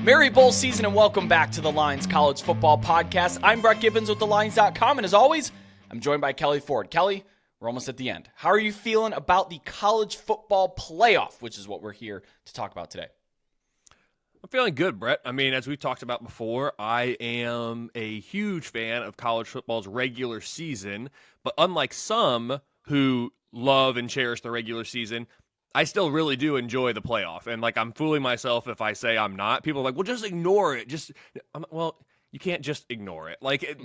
Merry bowl season and welcome back to the Lines College Football Podcast. I'm Brett Gibbons with thelines.com, and as always, I'm joined by Kelley Ford. Kelley, we're almost at the end. How are you feeling about the college football playoff, which is what we're here to talk about today? I'm feeling good, Brett. I mean, as we've talked about before, I am a huge fan of college football's regular season, but unlike some who love and cherish the regular season, I still really do enjoy the playoff. And, I'm fooling myself if I say I'm not. People are like, well, just ignore it. Well, you can't just ignore it.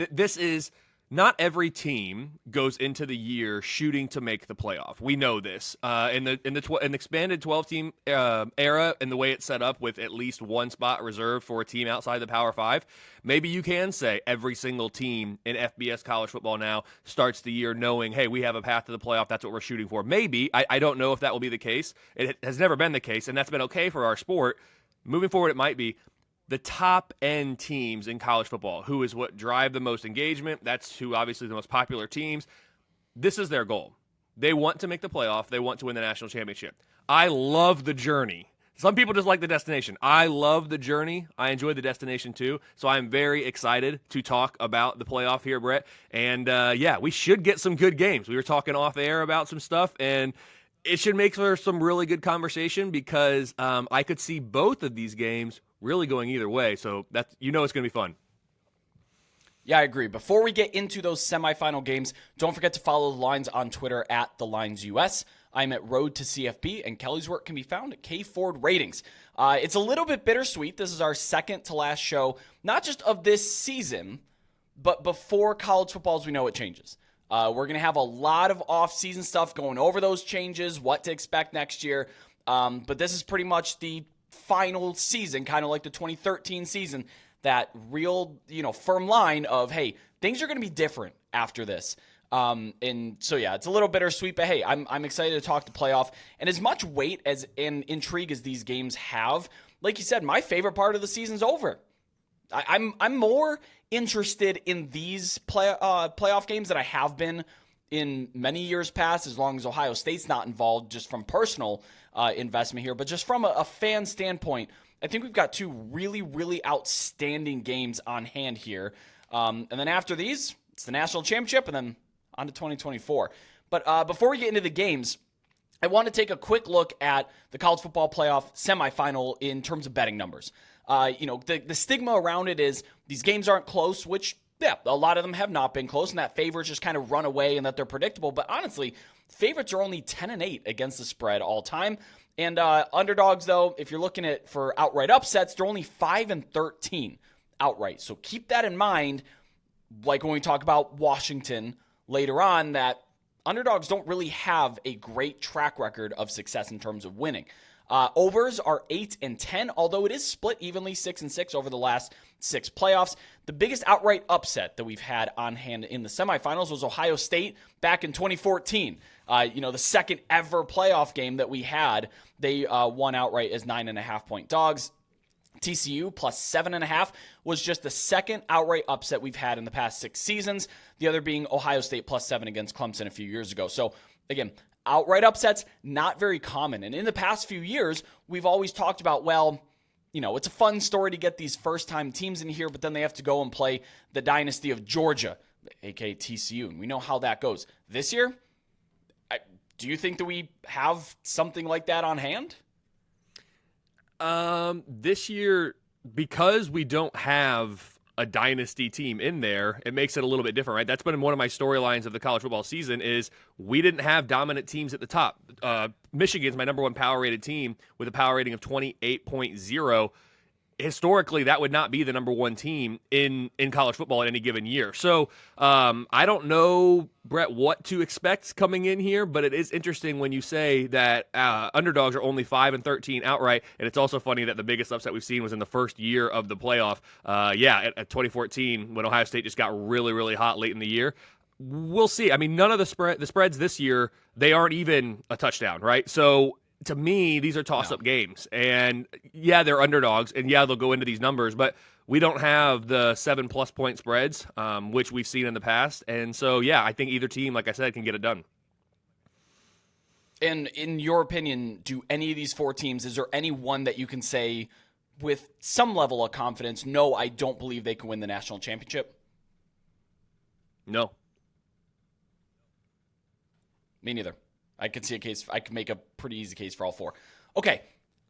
This is not every team goes into the year shooting to make the playoff. We know this. In the expanded 12-team era and the way it's set up with at least one spot reserved for a team outside the Power 5, maybe you can say every single team in FBS college football now starts the year knowing, hey, we have a path to the playoff. That's what we're shooting for. Maybe. I don't know if that will be the case. It has never been the case, and that's been okay for our sport. Moving forward, it might be. The top-end teams in college football, who is what drive the most engagement, that's who obviously the most popular teams, this is their goal. They want to make the playoff. They want to win the national championship. I love the journey. Some people just like the destination. I love the journey. I enjoy the destination too. So I'm very excited to talk about the playoff here, Brett. And we should get some good games. We were talking off air about some stuff, and it should make for some really good conversation because I could see both of these games really going either way. So that's, it's going to be fun. Yeah, I agree. Before we get into those semifinal games, don't forget to follow the Lines on Twitter at TheLinesUS. I'm at Road to CFB, and Kelley's work can be found at K Ford Ratings. It's a little bit bittersweet. This is our second to last show, not just of this season, but before college football as we know it changes. We're going to have a lot of off-season stuff going over those changes, what to expect next year. But this is pretty much the final season, kind of like the 2013 season, that real, firm line of, hey, things are going to be different after this. And so, yeah, it's a little bittersweet, but hey, I'm excited to talk the playoff. And as much weight as and intrigue as these games have, like you said, my favorite part of the season's over. I'm more interested in these playoff games than I have been in many years past, as long as Ohio State's not involved, just from personal investment here. But just from a fan standpoint, I think we've got two really, really outstanding games on hand here. And then after these, it's the national championship and then on to 2024. But before we get into the games, I want to take a quick look at the college football playoff semifinal in terms of betting numbers. The stigma around it is these games aren't close, which, yeah, a lot of them have not been close, and that favorites just kind of run away and that they're predictable. But honestly, favorites are only 10-8 against the spread all time. And underdogs, though, if you're looking at for outright upsets, they're only 5-13 outright. So keep that in mind, like when we talk about Washington later on, that underdogs don't really have a great track record of success in terms of winning. Overs are 8-10, although it is split evenly 6-6 over the last 6 playoffs. The biggest outright upset that we've had on hand in the semifinals was Ohio State back in 2014. The second ever playoff game that we had, they won outright as 9.5-point dogs. TCU plus 7.5 was just the second outright upset we've had in the past 6 seasons. The other being Ohio State plus 7 against Clemson a few years ago. So again, outright upsets, not very common. And in the past few years, we've always talked about, it's a fun story to get these first-time teams in here, but then they have to go and play the dynasty of Georgia, aka TCU, and we know how that goes. This year, do you think that we have something like that on hand? This year, because we don't have a dynasty team in there, it makes it a little bit different, right? That's been one of my storylines of the college football season is we didn't have dominant teams at the top. Michigan's my number one power rated team with a power rating of 28.0. Historically, that would not be the number one team in college football at any given year. So I don't know, Brett, what to expect coming in here, but it is interesting when you say that underdogs are only 5-13 outright, and it's also funny that the biggest upset we've seen was in the first year of the playoff. At 2014 when Ohio State just got really, really hot late in the year. We'll see. I mean, none of the spreads this year, they aren't even a touchdown, right? So to me, these are toss-up games. And, yeah, they're underdogs, and, yeah, they'll go into these numbers. But we don't have the 7+ point spreads, which we've seen in the past. And so, yeah, I think either team, like I said, can get it done. And in your opinion, do any of these 4 teams, is there any one that you can say with some level of confidence, no, I don't believe they can win the national championship? No. Me neither. I could make a pretty easy case for all four. Okay,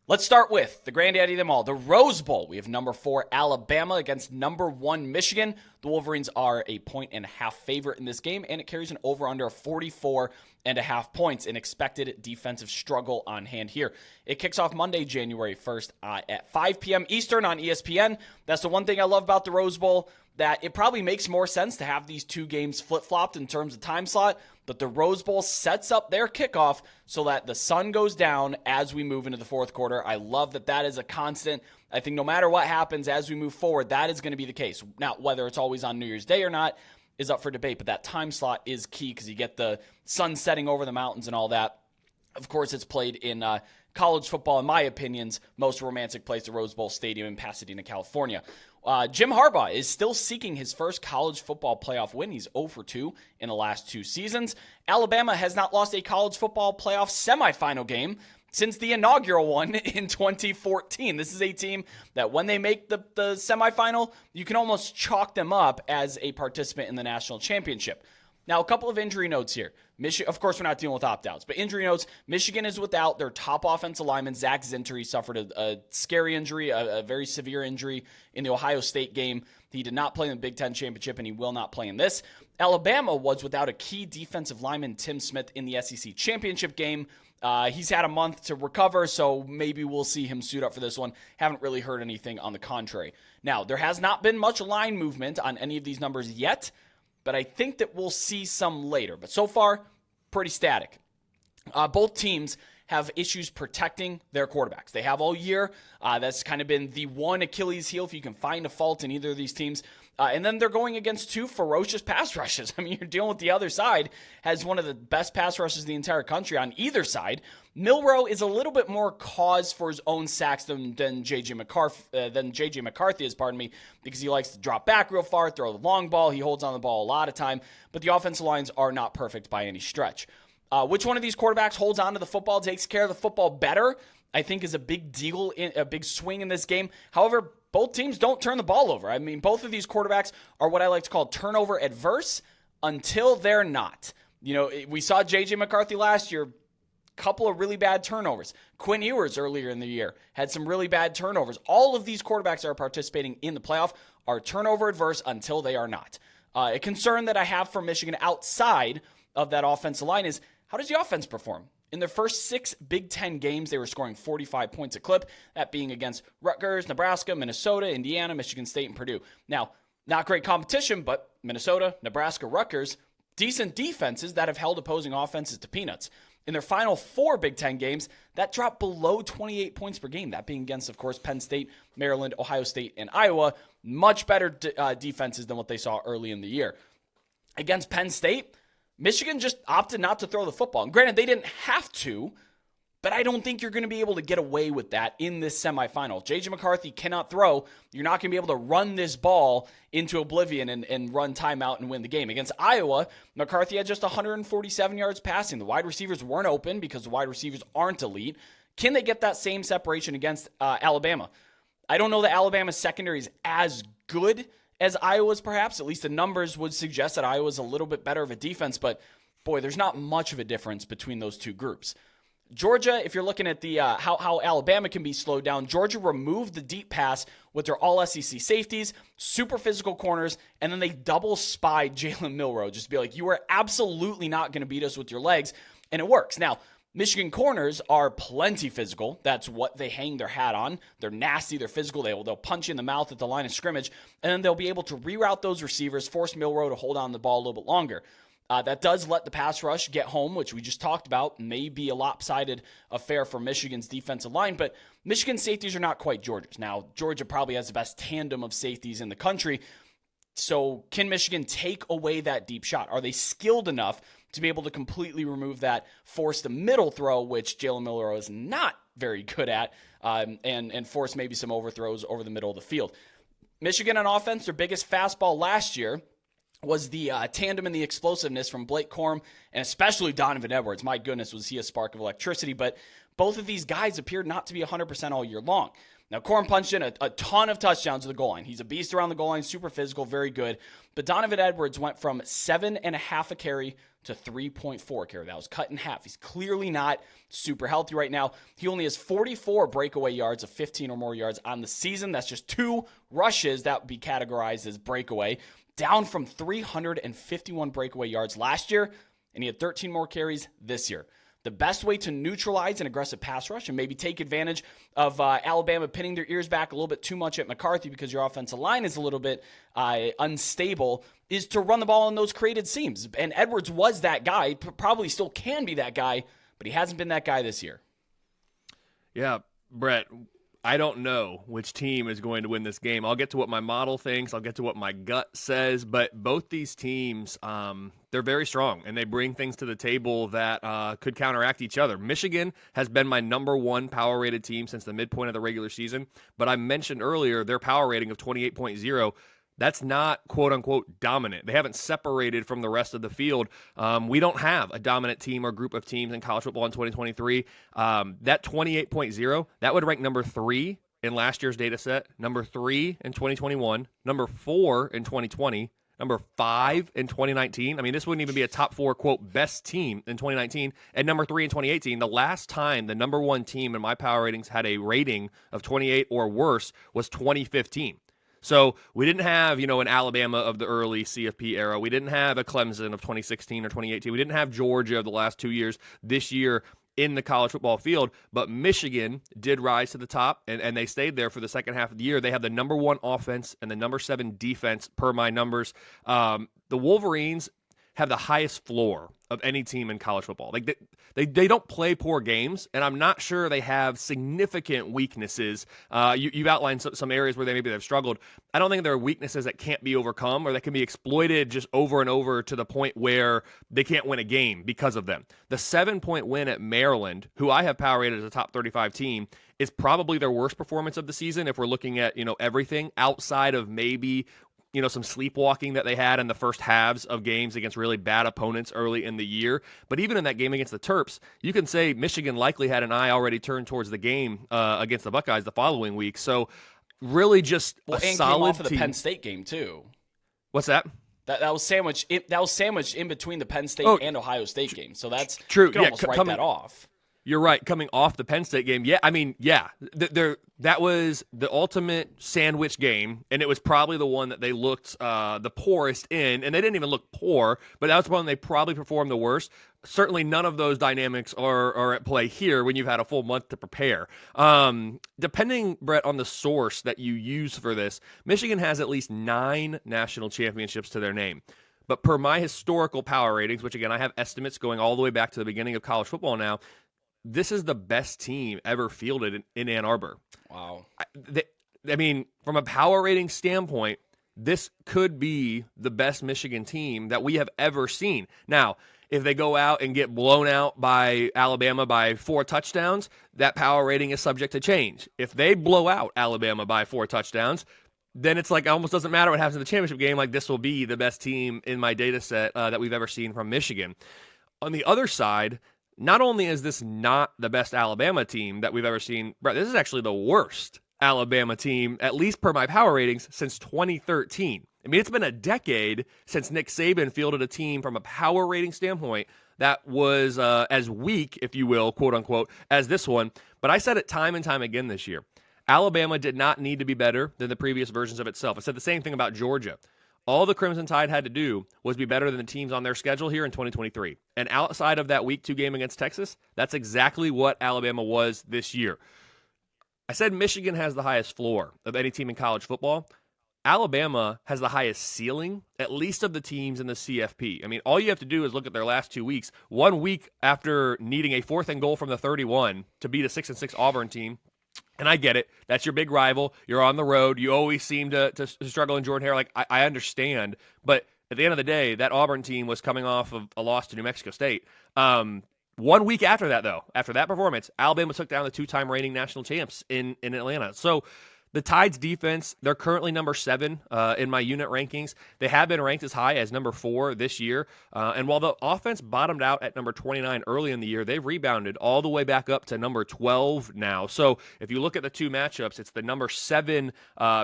let's start with the granddaddy of them all, the Rose Bowl. We have number 4 Alabama against number 1 Michigan. The Wolverines are a 1.5 favorite in this game, and it carries an over-under of 44.5 points, an expected defensive struggle on hand here. It kicks off Monday, January 1st at 5 p.m. Eastern on ESPN. That's the one thing I love about the Rose Bowl, that it probably makes more sense to have these two games flip-flopped in terms of time slot, but the Rose Bowl sets up their kickoff so that the sun goes down as we move into the fourth quarter. I love that that is a constant. I think no matter what happens as we move forward, that is going to be the case. Now, whether it's always on New Year's Day or not is up for debate, but that time slot is key because you get the sun setting over the mountains and all that. Of course, it's played in college football, in my opinion's most romantic place, the Rose Bowl Stadium in Pasadena, California. Jim Harbaugh is still seeking his first college football playoff win. He's 0-2 in the last 2 seasons. Alabama has not lost a college football playoff semifinal game since the inaugural one in 2014. This is a team that when they make the semifinal, you can almost chalk them up as a participant in the national championship. Now, a couple of injury notes here. Of course, we're not dealing with opt-outs, but injury notes. Michigan is without their top offensive lineman, Zach Zinter. He suffered a scary injury, a very severe injury in the Ohio State game. He did not play in the Big Ten championship, and he will not play in this. Alabama was without a key defensive lineman, Tim Smith, in the SEC championship game. He's had a month to recover, so maybe we'll see him suit up for this one. Haven't really heard anything on the contrary. Now, there has not been much line movement on any of these numbers yet, but I think that we'll see some later. But so far, pretty static. Both teams have issues protecting their quarterbacks. They have all year. That's kind of been the one Achilles heel if you can find a fault in either of these teams. And then they're going against 2 ferocious pass rushes. I mean, you're dealing with the other side, has one of the best pass rushes in the entire country on either side. Milroe is a little bit more cause for his own sacks than J.J. McCarthy is, because he likes to drop back real far, throw the long ball. He holds on the ball a lot of time, but the offensive lines are not perfect by any stretch. Which one of these quarterbacks holds on to the football, takes care of the football better, I think is a big deal, a big swing in this game. However, both teams don't turn the ball over. I mean, both of these quarterbacks are what I like to call turnover adverse until they're not. You know, we saw J.J. McCarthy last year, couple of really bad turnovers. Quinn Ewers earlier in the year had some really bad turnovers. All of these quarterbacks that are participating in the playoff are turnover adverse until they are not. A concern that I have for Michigan outside of that offensive line is, how does the offense perform? In their first 6 Big Ten games, they were scoring 45 points a clip, that being against Rutgers, Nebraska, Minnesota, Indiana, Michigan State, and Purdue. Now, not great competition, but Minnesota, Nebraska, Rutgers, decent defenses that have held opposing offenses to peanuts. In their final 4 Big Ten games, that dropped below 28 points per game, that being against, of course, Penn State, Maryland, Ohio State, and Iowa. Much better defenses than what they saw early in the year. Against Penn State, Michigan just opted not to throw the football. And granted, they didn't have to, but I don't think you're going to be able to get away with that in this semifinal. J.J. McCarthy cannot throw. You're not going to be able to run this ball into oblivion and run timeout and win the game. Against Iowa, McCarthy had just 147 yards passing. The wide receivers weren't open because the wide receivers aren't elite. Can they get that same separation against Alabama? I don't know that Alabama's secondary is as good as Iowa's, perhaps. At least the numbers would suggest that Iowa's a little bit better of a defense, but boy, there's not much of a difference between those two groups. Georgia, if you're looking at the how Alabama can be slowed down, Georgia removed the deep pass with their all-SEC safeties, super physical corners, and then they double-spied Jalen Milroe. Just be like, you are absolutely not going to beat us with your legs, and it works. Now, Michigan corners are plenty physical. That's what they hang their hat on. They're nasty. They're physical. They'll punch you in the mouth at the line of scrimmage, and then they'll be able to reroute those receivers, force Milroe to hold on the ball a little bit longer. That does let the pass rush get home, which we just talked about. May be a lopsided affair for Michigan's defensive line, but Michigan's safeties are not quite Georgia's. Now, Georgia probably has the best tandem of safeties in the country. So can Michigan take away that deep shot? Are they skilled enough to be able to completely remove that, force the middle throw, which Jalen Milroe is not very good at, and force maybe some overthrows over the middle of the field? Michigan on offense, their biggest fastball last year was the tandem and the explosiveness from Blake Corum and especially Donovan Edwards. My goodness, was he a spark of electricity, but both of these guys appeared not to be 100% all year long. Now, Corum punched in a ton of touchdowns to the goal line. He's a beast around the goal line, super physical, very good. But Donovan Edwards went from 7.5 a carry to 3.4 a carry. That was cut in half. He's clearly not super healthy right now. He only has 44 breakaway yards of 15 or more yards on the season. That's just 2 rushes that would be categorized as breakaway, down from 351 breakaway yards last year, and he had 13 more carries this year. The best way to neutralize an aggressive pass rush and maybe take advantage of Alabama pinning their ears back a little bit too much at McCarthy because your offensive line is a little bit unstable is to run the ball on those created seams. And Edwards was that guy, probably still can be that guy, but he hasn't been that guy this year. Yeah, Brett, I don't know which team is going to win this game. I'll get to what my model thinks. I'll get to what my gut says. But both these teams, they're very strong, and they bring things to the table that could counteract each other. Michigan has been my number 1 power-rated team since the midpoint of the regular season. But I mentioned earlier their power rating of 28.0. That's not, quote-unquote, dominant. They haven't separated from the rest of the field. We don't have a dominant team or group of teams in college football in 2023. That 28.0, that would rank number 3 in last year's data set, number 3 in 2021, number 4 in 2020, number 5 in 2019. I mean, this wouldn't even be a top 4, quote, best team in 2019, and number 3 in 2018. The last time the number 1 team in my power ratings had a rating of 28 or worse was 2015. So we didn't have, an Alabama of the early CFP era. We didn't have a Clemson of 2016 or 2018. We didn't have Georgia of the last 2 years this year in the college football field. But Michigan did rise to the top, and they stayed there for the second half of the year. They have the number 1 offense and the number 7 defense per my numbers. The Wolverines have the highest floor of any team in college football. Like they don't play poor games, and I'm not sure they have significant weaknesses. You've outlined some areas where they've struggled. I don't think there are weaknesses that can't be overcome or that can be exploited just over and over to the point where they can't win a game because of them. The 7-point win at Maryland, who I have power rated as a top 35 team, is probably their worst performance of the season if we're looking at everything outside of maybe some sleepwalking that they had in the first halves of games against really bad opponents early in the year. But even in that game against the Terps, you can say Michigan likely had an eye already turned towards the game against the Buckeyes the following week. So really just a and solid came off of the team. Penn State game too. What's that? That was sandwiched. That was sandwiched in between the Penn State and Ohio State game. So that's true. You can almost write that off. You're right. Coming off the Penn State game, that was the ultimate sandwich game, and it was probably the one that they looked the poorest in, and they didn't even look poor, but that was the one they probably performed the worst. Certainly none of those dynamics are at play here when you've had a full month to prepare. Depending, Brett, on the source that you use for this, Michigan has at least 9 national championships to their name. But per my historical power ratings, which again I have estimates going all the way back to the beginning of college football now, this is the best team ever fielded in Ann Arbor. Wow. I mean, from a power rating standpoint, this could be the best Michigan team that we have ever seen. Now, if they go out and get blown out by Alabama by 4 touchdowns, that power rating is subject to change. If they blow out Alabama by 4 touchdowns, then it's like it almost doesn't matter what happens in the championship game. Like, this will be the best team in my data set that we've ever seen from Michigan. On the other side, not only is this not the best Alabama team that we've ever seen, Brett, this is actually the worst Alabama team, at least per my power ratings, since 2013. I mean, it's been a decade since Nick Saban fielded a team from a power rating standpoint that was as weak, if you will, quote unquote, as this one. But I said it time and time again this year. Alabama did not need to be better than the previous versions of itself. I said the same thing about Georgia. All the Crimson Tide had to do was be better than the teams on their schedule here in 2023. And outside of that Week 2 game against Texas, that's exactly what Alabama was this year. I said Michigan has the highest floor of any team in college football. Alabama has the highest ceiling, at least of the teams in the CFP. I mean, all you have to do is look at their last 2 weeks. 1 week after needing a 4th and goal from the 31 to beat a 6-6 Auburn team. And I get it. That's your big rival. You're on the road. You always seem to struggle in Jordan-Hare. Like, I understand. But at the end of the day, that Auburn team was coming off of a loss to New Mexico State. 1 week after that, though, after that performance, Alabama took down the 2-time reigning national champs in Atlanta. So The Tide's defense, they're currently number 7 in my unit rankings. They have been ranked as high as number 4 this year. And while the offense bottomed out at number 29 early in the year, they've rebounded all the way back up to number 12 now. So if you look at the two matchups, it's the number 7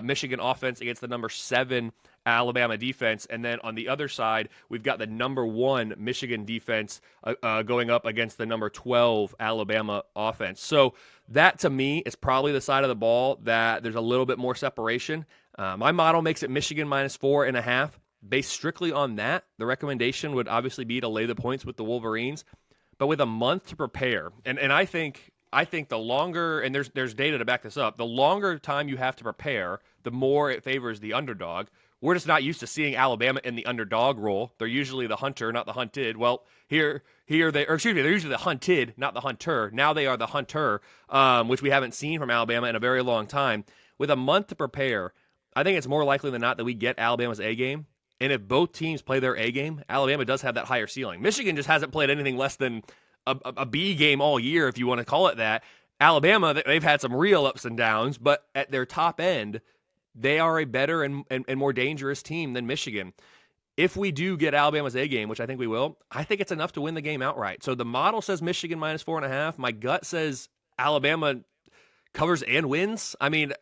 Michigan offense against the number 7 Alabama defense. And then on the other side, we've got the number 1 Michigan defense going up against the number 12 Alabama offense. So that, to me, is probably the side of the ball that there's a little bit more separation. My model makes it Michigan minus 4.5. Based strictly on that, the recommendation would obviously be to lay the points with the Wolverines. But with a month to prepare, and I think the longer, and there's data to back this up, the longer time you have to prepare, the more it favors the underdog. We're just not used to seeing Alabama in the underdog role. They're usually the hunter, not the hunted. Well, they're usually the hunted, not the hunter. Now they are the hunter, which we haven't seen from Alabama in a very long time. With a month to prepare, I think it's more likely than not that we get Alabama's A game. And if both teams play their A game, Alabama does have that higher ceiling. Michigan just hasn't played anything less than a B game all year, if you want to call it that. Alabama, they've had some real ups and downs, but at their top end, they are a better and more dangerous team than Michigan. If we do get Alabama's A game, which I think we will, I think it's enough to win the game outright. So the model says Michigan minus 4.5. My gut says Alabama covers and wins. I mean,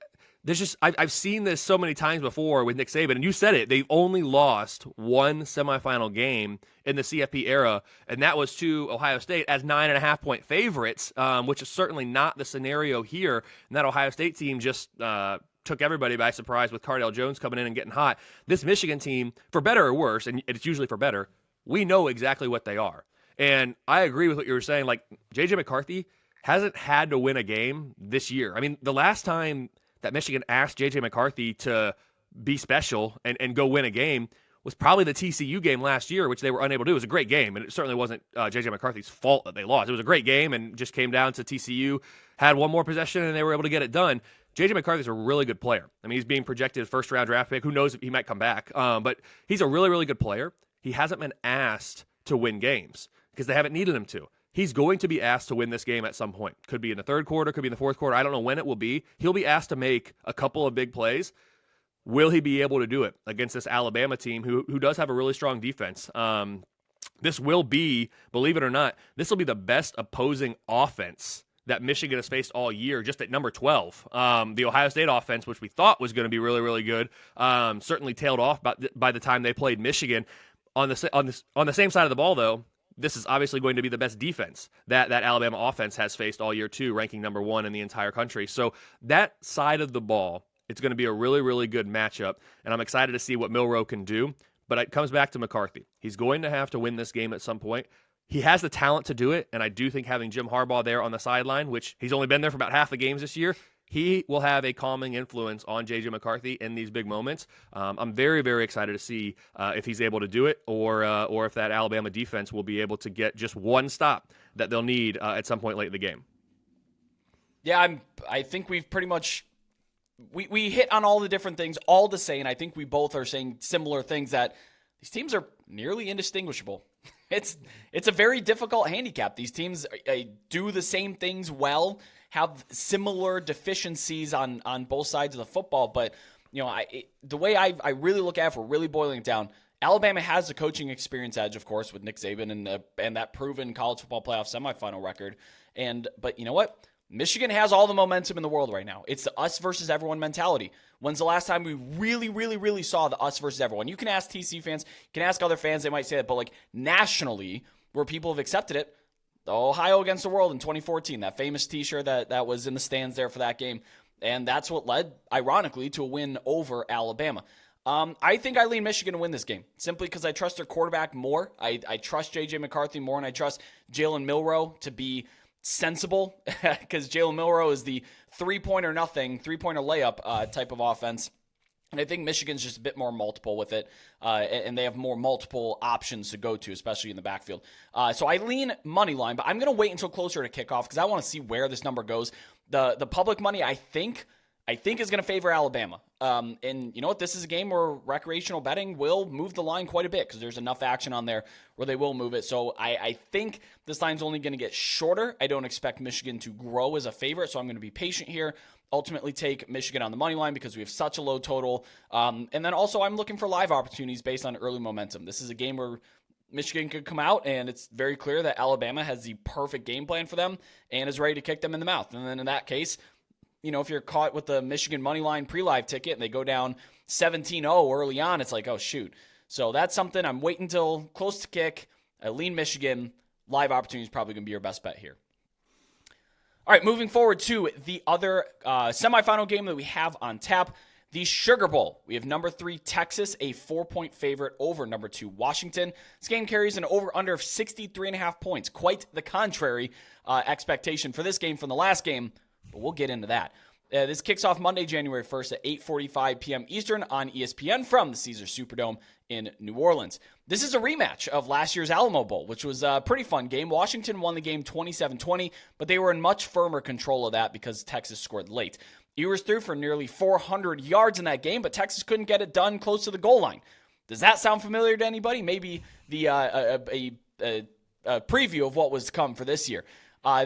there's just I've seen this so many times before with Nick Saban, and you said it. They've only lost one semifinal game in the CFP era, and that was to Ohio State as 9.5-point favorites, which is certainly not the scenario here. And that Ohio State team just took everybody by surprise with Cardale Jones coming in and getting hot. This Michigan team, for better or worse, and it's usually for better, we know exactly what they are. And I agree with what you were saying. Like, J.J. McCarthy hasn't had to win a game this year. I mean, the last time that Michigan asked J.J. McCarthy to be special and go win a game was probably the TCU game last year, which they were unable to do. It was a great game, and it certainly wasn't J.J. McCarthy's fault that they lost. It was a great game and just came down to TCU, had one more possession, and they were able to get it done. J.J. McCarthy's a really good player. I mean, he's being projected first-round draft pick. Who knows if he might come back? But he's a really, really good player. He hasn't been asked to win games because they haven't needed him to. He's going to be asked to win this game at some point. Could be in the third quarter, could be in the fourth quarter. I don't know when it will be. He'll be asked to make a couple of big plays. Will he be able to do it against this Alabama team who does have a really strong defense? This will be, believe it or not, this will be the best opposing offense that Michigan has faced all year, just at number 12. The Ohio State offense, which we thought was going to be really, really good, certainly tailed off by the time they played Michigan. On the same side of the ball, though, this is obviously going to be the best defense that Alabama offense has faced all year, too, ranking number 1 in the entire country. So that side of the ball, it's going to be a really, really good matchup, and I'm excited to see what Milroe can do. But it comes back to McCarthy. He's going to have to win this game at some point. He has the talent to do it, and I do think having Jim Harbaugh there on the sideline, which he's only been there for about half the games this year, he will have a calming influence on J.J. McCarthy in these big moments. I'm very, very excited to see if he's able to do it or if that Alabama defense will be able to get just one stop that they'll need at some point late in the game. Yeah, I think we've pretty much we hit on all the different things, all to say, and I think we both are saying similar things, that these teams are nearly indistinguishable. It's a very difficult handicap. These teams do the same things well, have similar deficiencies on both sides of the football. But the way I really look at it, if we're really boiling it down, Alabama has the coaching experience edge, of course, with Nick Saban and that proven college football playoff semifinal record. But you know what? Michigan has all the momentum in the world right now. It's the us versus everyone mentality. When's the last time we really, really, really saw the us versus everyone? You can ask TC fans, you can ask other fans, they might say that, but like nationally, where people have accepted it, the Ohio against the world in 2014, that famous t-shirt that was in the stands there for that game, and that's what led, ironically, to a win over Alabama. I think I lean Michigan to win this game, simply because I trust their quarterback more. I trust J.J. McCarthy more, and I trust Jalen Milroe to be sensible, because Jalen Milroe is the three-pointer layup type of offense. And I think Michigan's just a bit more multiple with it, and they have more multiple options to go to, especially in the backfield. So I lean money line, but I'm going to wait until closer to kickoff because I want to see where this number goes. The public money, I think is going to favor Alabama. And you know what? This is a game where recreational betting will move the line quite a bit because there's enough action on there where they will move it. So I think this line's only going to get shorter. I don't expect Michigan to grow as a favorite, so I'm going to be patient here. ultimately take Michigan on the money line because we have such a low total. And then also I'm looking for live opportunities based on early momentum. This is a game where Michigan could come out, and it's very clear that Alabama has the perfect game plan for them and is ready to kick them in the mouth. And then in that case, if you're caught with the Michigan money line pre-live ticket and they go down 17-0 early on, it's like, oh, shoot. So that's something I'm waiting until close to kick. I lean Michigan. Live opportunity is probably going to be your best bet here. All right, moving forward to the other semifinal game that we have on tap, the Sugar Bowl. We have number 3 Texas, a 4-point favorite over number 2 Washington. This game carries an over-under of 63.5 points. Quite the contrary expectation for this game from the last game, but we'll get into that. This kicks off Monday, January 1st at 8:45 p.m. Eastern on ESPN from the Caesars Superdome in New Orleans. This is a rematch of last year's Alamo Bowl, which was a pretty fun game. Washington won the game 27-20, but they were in much firmer control of that because Texas scored late. Ewers threw for nearly 400 yards in that game, but Texas couldn't get it done close to the goal line. Does that sound familiar to anybody? Maybe the a preview of what was to come for this year.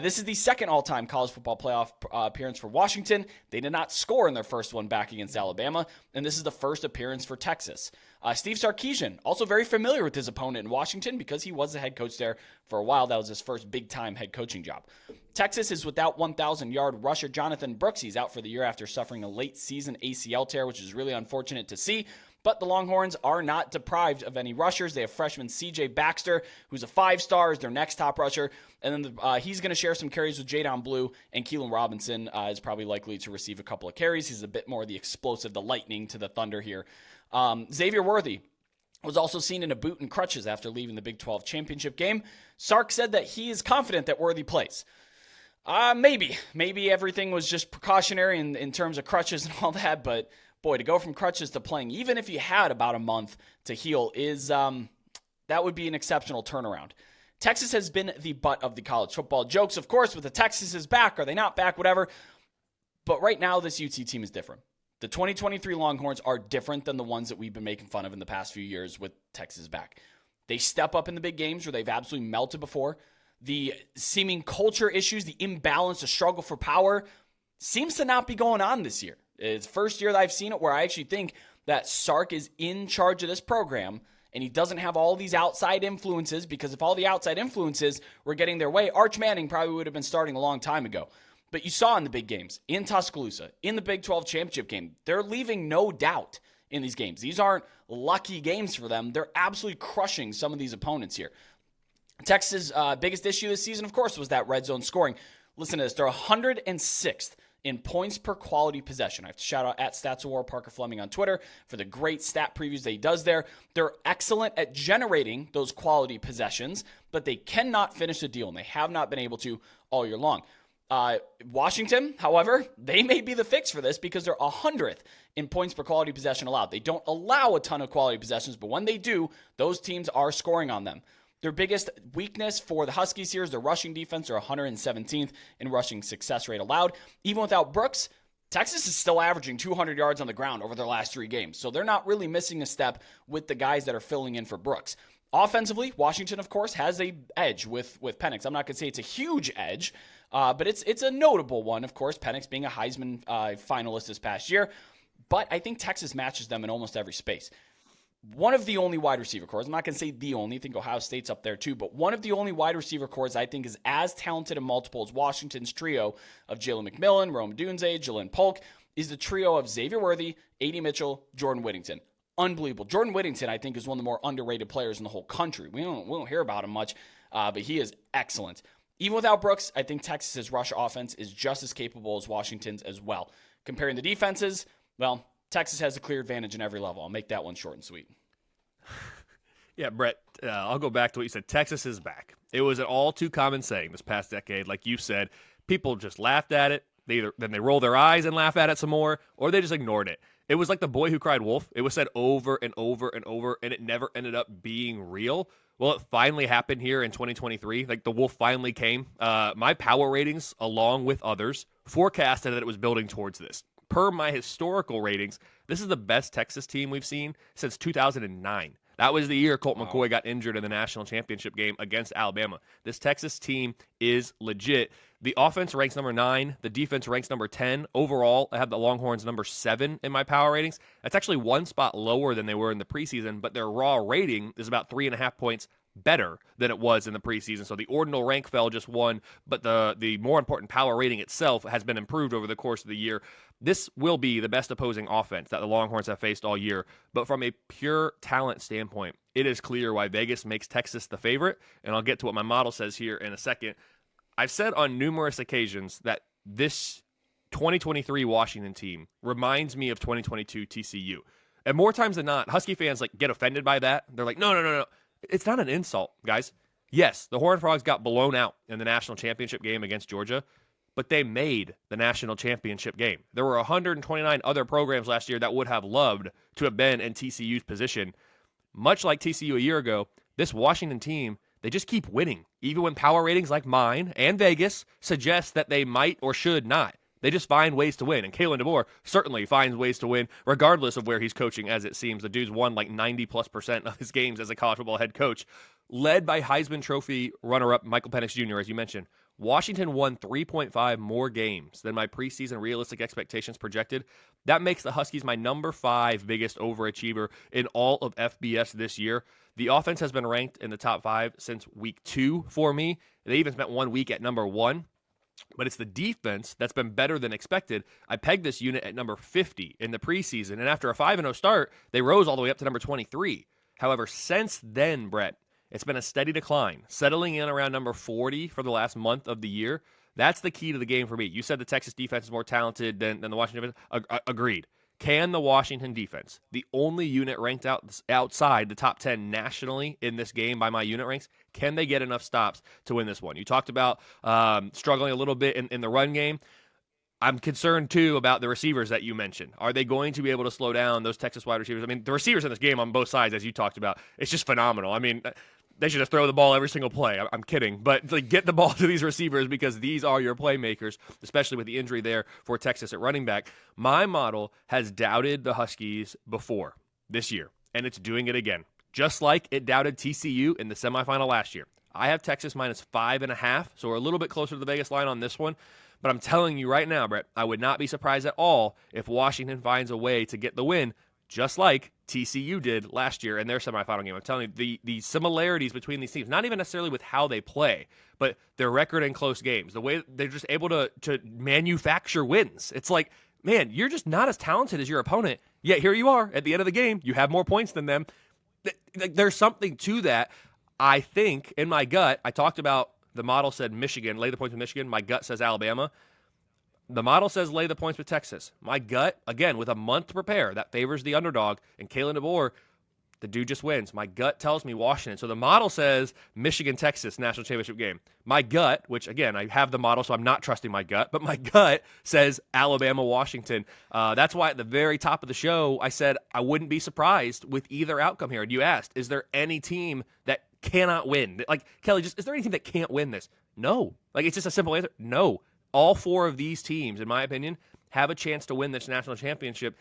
This is the second all-time college football playoff appearance for Washington. They did not score in their first one back against Alabama, and this is the first appearance for Texas. Steve Sarkisian, also very familiar with his opponent in Washington because he was the head coach there for a while. That was his first big-time head coaching job. Texas is without 1,000-yard rusher Jonathan Brooks. He's out for the year after suffering a late-season ACL tear, which is really unfortunate to see. But the Longhorns are not deprived of any rushers. They have freshman C.J. Baxter, who's a 5-star, is their next top rusher. And then he's going to share some carries with Jadon Blue, and Keelan Robinson is probably likely to receive a couple of carries. He's a bit more the explosive, the lightning to the thunder here. Xavier Worthy was also seen in a boot and crutches after leaving the Big 12 championship game. Sark said that he is confident that Worthy plays. Maybe everything was just precautionary in terms of crutches and all that, but boy, to go from crutches to playing, even if you had about a month to heal, that would be an exceptional turnaround. Texas has been the butt of the college football jokes, of course, with the Texas is back, are they not back, whatever. But right now, this UT team is different. The 2023 Longhorns are different than the ones that we've been making fun of in the past few years with Texas back. They step up in the big games where they've absolutely melted before. The seeming culture issues, the imbalance, the struggle for power seems to not be going on this year. It's the first year that I've seen it where I actually think that Sark is in charge of this program and he doesn't have all these outside influences, because if all the outside influences were getting their way, Arch Manning probably would have been starting a long time ago. But you saw in the big games, in Tuscaloosa, in the Big 12 championship game, they're leaving no doubt in these games. These aren't lucky games for them. They're absolutely crushing some of these opponents here. Texas' biggest issue this season, of course, was that red zone scoring. Listen to this. They're 106th in points per quality possession. I have to shout out at StatsAwar Parker Fleming on Twitter for the great stat previews that he does there. They're excellent at generating those quality possessions, but they cannot finish the deal, and they have not been able to all year long. Washington, however, they may be the fix for this because they're 100th in points per quality possession allowed. They don't allow a ton of quality possessions, but when they do, those teams are scoring on them. Their biggest weakness for the Huskies here is their rushing defense. They're 117th in rushing success rate allowed. Even without Brooks, Texas is still averaging 200 yards on the ground over their last 3 games. So they're not really missing a step with the guys that are filling in for Brooks. Offensively, Washington, of course, has a edge with Penix. I'm not going to say it's a huge edge, but it's a notable one, of course, Penix being a Heisman finalist this past year. But I think Texas matches them in almost every space. One of the only wide receiver cores, I'm not going to say the only, I think Ohio State's up there too, but one of the only wide receiver cores I think is as talented and multiple as Washington's trio of Jalen McMillan, Rome Dunze, Jalen Polk, is the trio of Xavier Worthy, A.D. Mitchell, Jordan Whittington. Unbelievable. Jordan Whittington, I think, is one of the more underrated players in the whole country. We don't hear about him much, but he is excellent. Even without Brooks, I think Texas's rush offense is just as capable as Washington's as well. Comparing the defenses, well, Texas has a clear advantage in every level. I'll make that one short and sweet. Yeah, Brett, I'll go back to what you said. Texas is back. It was an all too common saying this past decade. Like you said, people just laughed at it. Then they roll their eyes and laugh at it some more, or they just ignored it. It was like the boy who cried wolf. It was said over and over and over, and it never ended up being real. Well, it finally happened here in 2023. Like the wolf finally came. My power ratings, along with others, forecasted that it was building towards this. Per my historical ratings, this is the best Texas team we've seen since 2009. That was the year Colt McCoy got injured in the national championship game against Alabama. This Texas team is legit. The offense ranks number 9. The defense ranks number 10. Overall, I have the Longhorns number 7 in my power ratings. That's actually one spot lower than they were in the preseason, but their raw rating is about 3.5 points better than it was in the preseason. So the ordinal rank fell just one, but the more important power rating itself has been improved over the course of the year. This will be the best opposing offense that the Longhorns have faced all year. But from a pure talent standpoint, it is clear why Vegas makes Texas the favorite, and I'll get to what my model says here in a second. I've said on numerous occasions that this 2023 Washington team reminds me of 2022 TCU. And more times than not, Husky fans get offended by that. They're like, no. It's not an insult, guys. Yes, the Horned Frogs got blown out in the national championship game against Georgia, but they made the national championship game. There were 129 other programs last year that would have loved to have been in TCU's position. Much like TCU a year ago, this Washington team, they just keep winning, even when power ratings like mine and Vegas suggest that they might or should not. They just find ways to win, and Kalen DeBoer certainly finds ways to win, regardless of where he's coaching, as it seems. The dude's won 90+% of his games as a college football head coach. Led by Heisman Trophy runner-up Michael Penix Jr., as you mentioned, Washington won 3.5 more games than my preseason realistic expectations projected. That makes the Huskies my number 5 biggest overachiever in all of FBS this year. The offense has been ranked in the top 5 since week 2 for me. They even spent 1 week at number 1. But it's the defense that's been better than expected. I pegged this unit at number 50 in the preseason, and after a 5-0 start, they rose all the way up to number 23. However, since then, Brett, it's been a steady decline, settling in around number 40 for the last month of the year. That's the key to the game for me. You said the Texas defense is more talented than the Washington defense. Agreed. Can the Washington defense, the only unit ranked outside the top 10 nationally in this game by my unit ranks, can they get enough stops to win this one? You talked about struggling a little bit in the run game. I'm concerned, too, about the receivers that you mentioned. Are they going to be able to slow down those Texas wide receivers? I mean, the receivers in this game on both sides, as you talked about, it's just phenomenal. I mean, they should just throw the ball every single play. I'm kidding. But get the ball to these receivers because these are your playmakers, especially with the injury there for Texas at running back. My model has doubted the Huskies before this year, and it's doing it again, just like it doubted TCU in the semifinal last year. I have Texas minus 5.5, so we're a little bit closer to the Vegas line on this one. But I'm telling you right now, Brett, I would not be surprised at all if Washington finds a way to get the win, just like TCU did last year in their semifinal game. I'm telling you, the similarities between these teams, not even necessarily with how they play, but their record in close games, the way they're just able to manufacture wins. It's like, man, you're just not as talented as your opponent, yet here you are at the end of the game. You have more points than them. There's something to that. I think, in my gut, I talked about the model said Michigan, lay the points with Michigan. My gut says Alabama. The model says lay the points with Texas. My gut, again, with a month to prepare, that favors the underdog. And Kalen DeBoer, the dude just wins. My gut tells me Washington. So the model says Michigan-Texas national championship game. My gut, which, again, I have the model, so I'm not trusting my gut, but my gut says Alabama-Washington. That's why at the very top of the show, I said I wouldn't be surprised with either outcome here. And you asked, is there any team that cannot win? Like, Kelly, is there any team that can't win this? No. It's just a simple answer. No. All 4 of these teams, in my opinion, have a chance to win this national championship.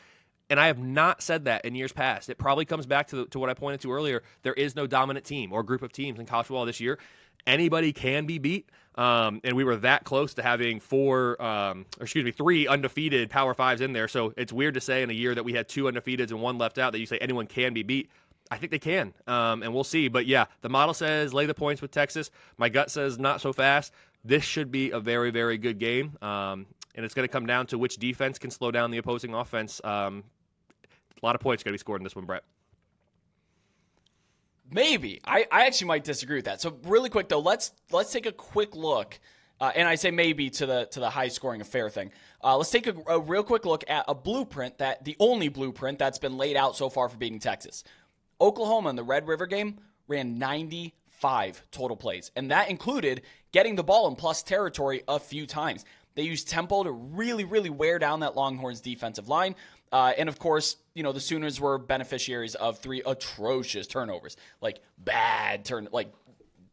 And I have not said that in years past. It probably comes back to what I pointed to earlier. There is no dominant team or group of teams in college football this year. Anybody can be beat. And we were that close to having 3 undefeated Power 5s in there. So it's weird to say in a year that we had 2 undefeateds and 1 left out that you say anyone can be beat. I think they can, and we'll see. But, yeah, the model says lay the points with Texas. My gut says not so fast. This should be a very, very good game, and it's going to come down to which defense can slow down the opposing offense. A lot of points going to be scored in this one, Brett. Maybe. I actually might disagree with that. So really quick, though, let's take a quick look, and I say maybe to the high-scoring affair thing. Let's take a real quick look at a blueprint, the only blueprint that's been laid out so far for beating Texas. Oklahoma in the Red River game ran 95 total plays, and that included getting the ball in plus territory a few times. They used tempo to really, really wear down that Longhorns defensive line. And, of course, the Sooners were beneficiaries of 3 atrocious turnovers,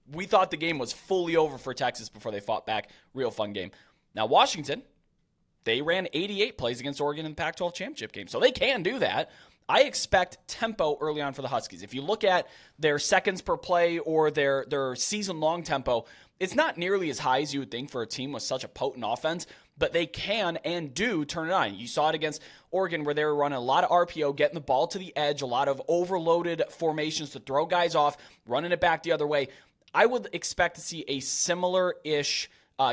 we thought the game was fully over for Texas before they fought back. Real fun game. Now, Washington, they ran 88 plays against Oregon in the Pac-12 championship game, so they can do that. I expect tempo early on for the Huskies. If you look at their seconds per play or their season-long tempo, it's not nearly as high as you would think for a team with such a potent offense, but they can and do turn it on. You saw it against Oregon where they were running a lot of RPO, getting the ball to the edge, a lot of overloaded formations to throw guys off, running it back the other way. I would expect to see a similar-ish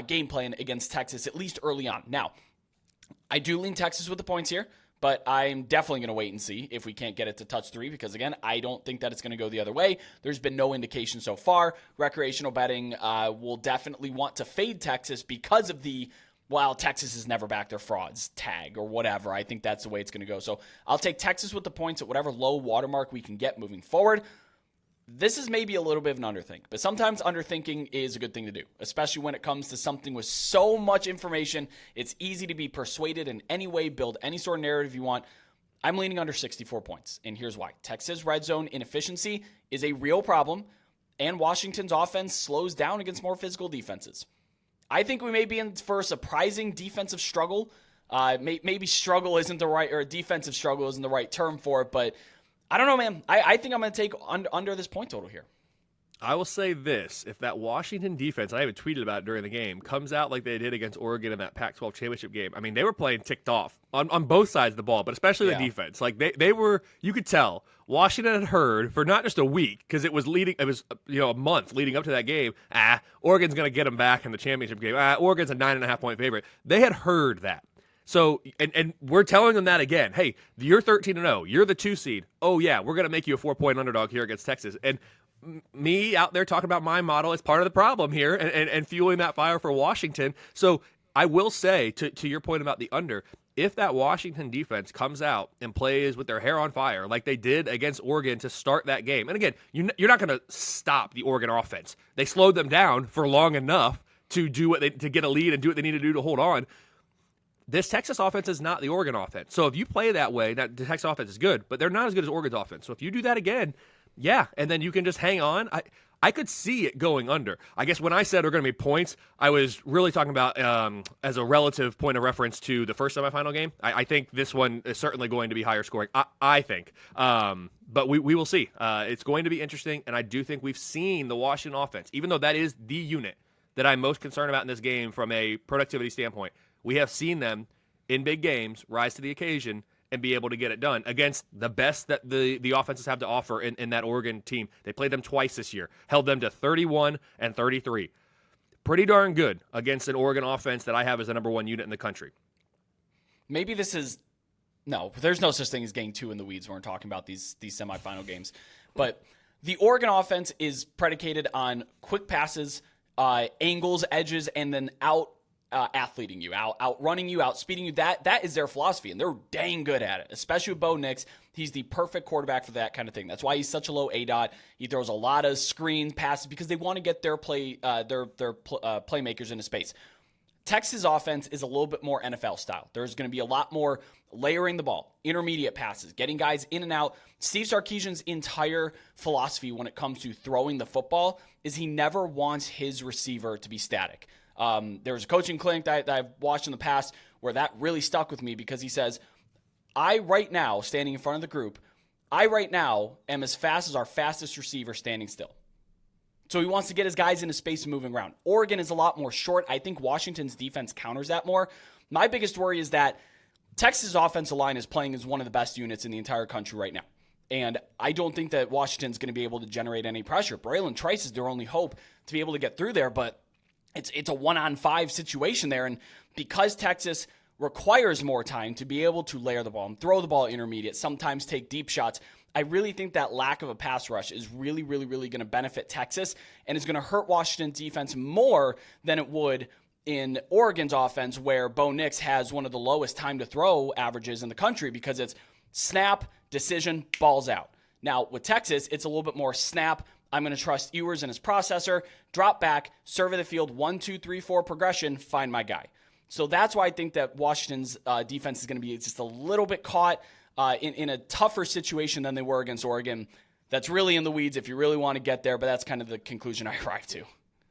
game plan against Texas, at least early on. Now, I do lean Texas with the points here, but I'm definitely going to wait and see if we can't get it to touch 3 because, again, I don't think that it's going to go the other way. There's been no indication so far. Recreational betting will definitely want to fade Texas because of the, well, Texas has never backed their frauds tag or whatever. I think that's the way it's going to go. So I'll take Texas with the points at whatever low watermark we can get moving forward. This is maybe a little bit of an underthink, but sometimes underthinking is a good thing to do, especially when it comes to something with so much information. It's easy to be persuaded in any way, build any sort of narrative you want. I'm leaning under 64 points, and here's why. Texas red zone inefficiency is a real problem, and Washington's offense slows down against more physical defenses. I think we may be in for a surprising defensive struggle. Maybe struggle isn't the right, or defensive struggle isn't the right term for it, but I don't know, man. I think I'm going to take under this point total here. I will say this. If that Washington defense, I even tweeted about it during the game, comes out like they did against Oregon in that Pac-12 championship game, I mean, they were playing ticked off on both sides of the ball, but especially the defense. Like, they were, you could tell, Washington had heard for not just a week, because it was a month leading up to that game, Oregon's going to get them back in the championship game. Oregon's a 9.5-point favorite. They had heard that. So, and we're telling them that again. Hey, you're 13-0. You're the 2 seed. Oh, yeah, we're going to make you a 4-point underdog here against Texas. And me out there talking about my model is part of the problem here and fueling that fire for Washington. So I will say, to your point about the under, if that Washington defense comes out and plays with their hair on fire like they did against Oregon to start that game, and again, you're not going to stop the Oregon offense. They slowed them down for long enough to get a lead and do what they need to do to hold on. This Texas offense is not the Oregon offense. So if you play that way, the Texas offense is good, but they're not as good as Oregon's offense. So if you do that again, yeah, and then you can just hang on. I could see it going under. I guess when I said there are going to be points, I was really talking about as a relative point of reference to the first semifinal game. I think this one is certainly going to be higher scoring, I think. But we will see. It's going to be interesting, and I do think we've seen the Washington offense, even though that is the unit that I'm most concerned about in this game from a productivity standpoint. We have seen them in big games rise to the occasion and be able to get it done against the best that the offenses have to offer in that Oregon team. They played them twice this year, held them to 31 and 33. Pretty darn good against an Oregon offense that I have as the number 1 unit in the country. Maybe this is no, there's no such thing as getting too in the weeds when we're talking about these semifinal games. But the Oregon offense is predicated on quick passes, angles, edges, and then athleting you, outrunning you, outspeeding you. That is their philosophy, and they're dang good at it, especially with Bo Nix. He's the perfect quarterback for that kind of thing. That's why he's such a low ADOT. He throws a lot of screen passes because they want to get their playmakers into space. Texas offense is a little bit more NFL style. There's going to be a lot more layering the ball, intermediate passes, getting guys in and out. Steve Sarkisian's entire philosophy when it comes to throwing the football is he never wants his receiver to be static. There was a coaching clinic that I've watched in the past where that really stuck with me because he says, I right now, standing in front of the group, I right now am as fast as our fastest receiver standing still. So he wants to get his guys into space and moving around. Oregon is a lot more short. I think Washington's defense counters that more. My biggest worry is that Texas' offensive line is playing as one of the best units in the entire country right now. And I don't think that Washington's going to be able to generate any pressure. Braylon Trice is their only hope to be able to get through there, but it's a 1-on-5 situation there. And because Texas requires more time to be able to layer the ball and throw the ball intermediate, sometimes take deep shots, I really think that lack of a pass rush is really, really, really going to benefit Texas and is going to hurt Washington's defense more than it would in Oregon's offense, where Bo Nix has one of the lowest time to throw averages in the country because it's snap, decision, balls out. Now, with Texas, it's a little bit more snap. I'm going to trust Ewers and his processor, drop back, survey the field, 1, 2, 3, 4 progression, find my guy. So that's why I think that Washington's defense is going to be just a little bit caught in a tougher situation than they were against Oregon. That's really in the weeds if you really want to get there, but that's kind of the conclusion I arrived to.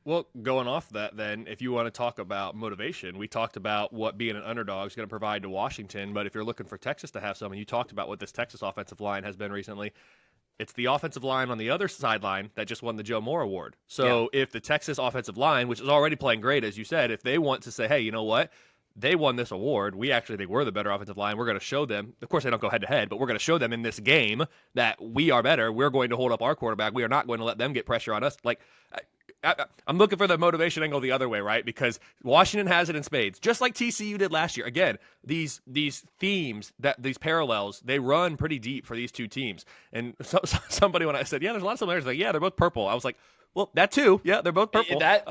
Well, going off that, then, if you want to talk about motivation, we talked about what being an underdog is going to provide to Washington. But if you're looking for Texas to have some, and you talked about what this Texas offensive line has been recently, it's the offensive line on the other sideline that just won the Joe Moore Award. So if the Texas offensive line, which is already playing great, as you said, if they want to say, hey, you know what? They won this award. We actually think we're the better offensive line. We're going to show them. Of course, they don't go head-to-head, but we're going to show them in this game that we are better. We're going to hold up our quarterback. We are not going to let them get pressure on us. Like, I'm looking for the motivation angle the other way, right? Because Washington has it in spades, just like TCU did last year. Again, these themes, these parallels, they run pretty deep for these two teams. And somebody, when I said, yeah, there's a lot of similarities, like, yeah, they're both purple. I was like, well, that too. Yeah, they're both purple. That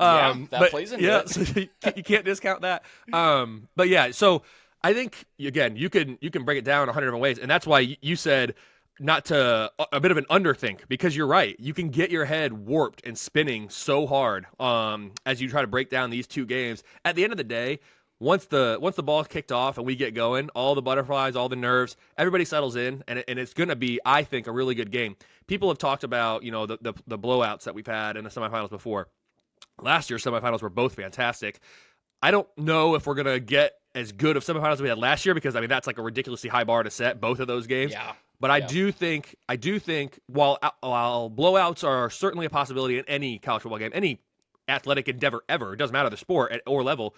plays into it. So you can't discount that. But yeah, so I think, again, you can break it down 100 different ways. And that's why you said not to a bit of an underthink, because you're right. You can get your head warped and spinning so hard as you try to break down these two games. At the end of the day, once the ball's kicked off and we get going, all the butterflies, all the nerves, everybody settles in, and it's going to be, I think, a really good game. People have talked about, the blowouts that we've had in the semifinals before. Last year's semifinals were both fantastic. I don't know if we're going to get as good of semifinals as we had last year, because, I mean, that's like a ridiculously high bar to set, both of those games. Yeah. But I do think while blowouts are certainly a possibility in any college football game, any athletic endeavor ever, it doesn't matter the sport or level,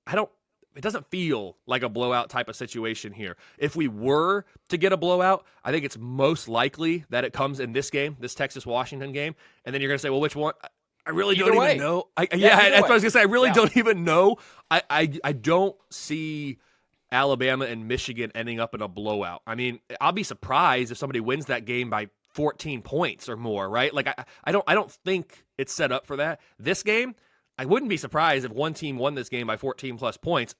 it doesn't feel like a blowout type of situation here. If we were to get a blowout, I think it's most likely that it comes in this game, this Texas-Washington game. And then you're going to say, well, which one? I really don't even know. That's what I was going to say. I really don't even know. I don't see Alabama and Michigan ending up in a blowout. I mean, I'll be surprised if somebody wins that game by 14 points or more, right? Like, I don't think it's set up for that. This game, I wouldn't be surprised if one team won this game by 14 plus points.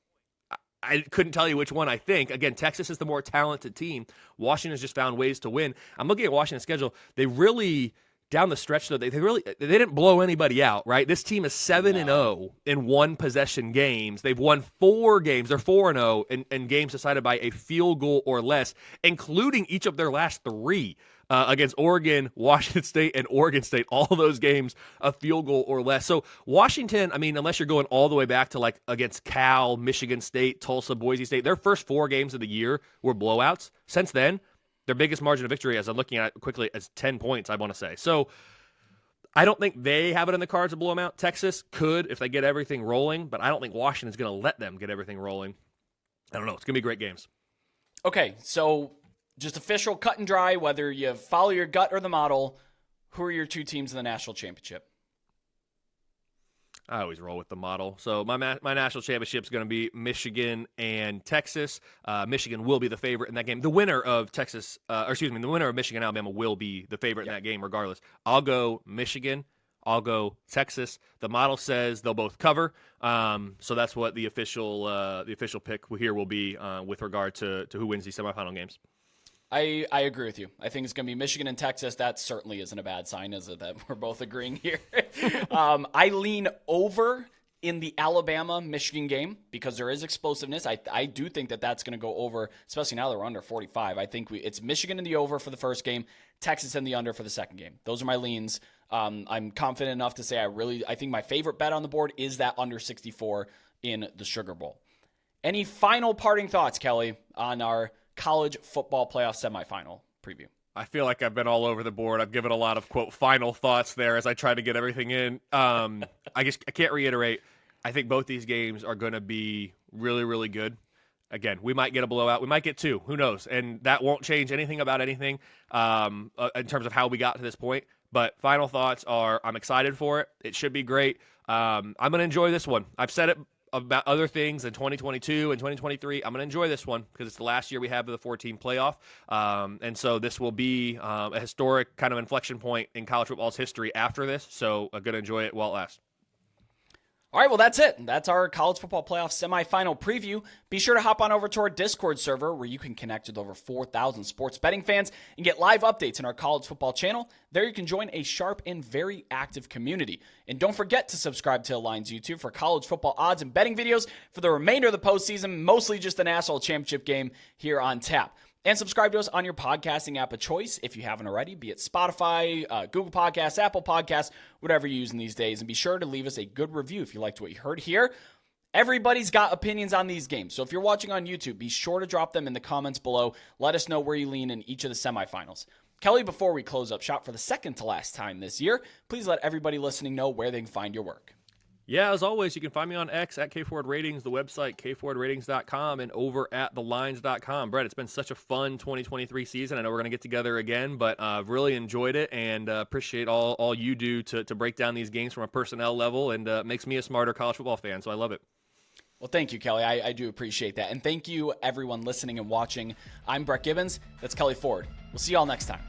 I couldn't tell you which one I think. Again, Texas is the more talented team. Washington's just found ways to win. I'm looking at Washington's schedule. They really, down the stretch, though, they didn't blow anybody out, right? This team is 7-0 in one possession games. They've won 4 games. They're 4-0 in games decided by a field goal or less, including each of their last 3 against Oregon, Washington State, and Oregon State. All those games a field goal or less. So Washington, I mean, unless you're going all the way back to like against Cal, Michigan State, Tulsa, Boise State, their first 4 games of the year were blowouts. Since then, their biggest margin of victory, as I'm looking at it quickly, is 10 points, I want to say. So I don't think they have it in the cards to blow them out. Texas could if they get everything rolling, but I don't think Washington's going to let them get everything rolling. I don't know. It's going to be great games. Okay, so just official, cut and dry, whether you follow your gut or the model, who are your 2 teams in the national championship? I always roll with the model. So my national championship is going to be Michigan and Texas. Michigan will be the favorite in that game. The winner of the winner of Michigan Alabama will be the favorite in that game regardless. I'll go Michigan. I'll go Texas. The model says they'll both cover. So that's what the official pick here will be with regard to who wins these semifinal games. I agree with you. I think it's going to be Michigan and Texas. That certainly isn't a bad sign, is it, that we're both agreeing here? I lean over in the Alabama-Michigan game because there is explosiveness. I do think that that's going to go over, especially now that we're under 45. I think it's Michigan in the over for the first game, Texas in the under for the second game. Those are my leans. I'm confident enough to say I think my favorite bet on the board is that under 64 in the Sugar Bowl. Any final parting thoughts, Kelly, on our college football playoff semifinal preview? I feel like I've been all over the board. I've given a lot of, quote, final thoughts there as I try to get everything in. I can't reiterate. I think both these games are going to be really, really good. Again, we might get a blowout. We might get 2. Who knows? And that won't change anything about anything in terms of how we got to this point. But final thoughts are I'm excited for it. It should be great. I'm going to enjoy this one. I've said it about other things in 2022 and 2023. I'm going to enjoy this one because it's the last year we have of the 14 playoff. And so this will be a historic kind of inflection point in college football's history after this. So I'm going to enjoy it while it lasts. All right, well, that's it. That's our college football playoff semifinal preview. Be sure to hop on over to our Discord server where you can connect with over 4,000 sports betting fans and get live updates in our college football channel. There you can join a sharp and very active community. And don't forget to subscribe to Lines YouTube for college football odds and betting videos for the remainder of the postseason, mostly just the national championship game here on tap. And subscribe to us on your podcasting app of choice if you haven't already, be it Spotify, Google Podcasts, Apple Podcasts, whatever you're using these days. And be sure to leave us a good review if you liked what you heard here. Everybody's got opinions on these games, so if you're watching on YouTube, be sure to drop them in the comments below. Let us know where you lean in each of the semifinals. Kelly, before we close up shop for the second to last time this year, please let everybody listening know where they can find your work. Yeah, as always, you can find me on X at KFordRatings, the website KFordRatings.com, and over at thelines.com. Brett, it's been such a fun 2023 season. I know we're going to get together again, but I've really enjoyed it and appreciate all you do to break down these games from a personnel level, and makes me a smarter college football fan, so I love it. Well, thank you, Kelly. I do appreciate that. And thank you, everyone listening and watching. I'm Brett Gibbons. That's Kelley Ford. We'll see you all next time.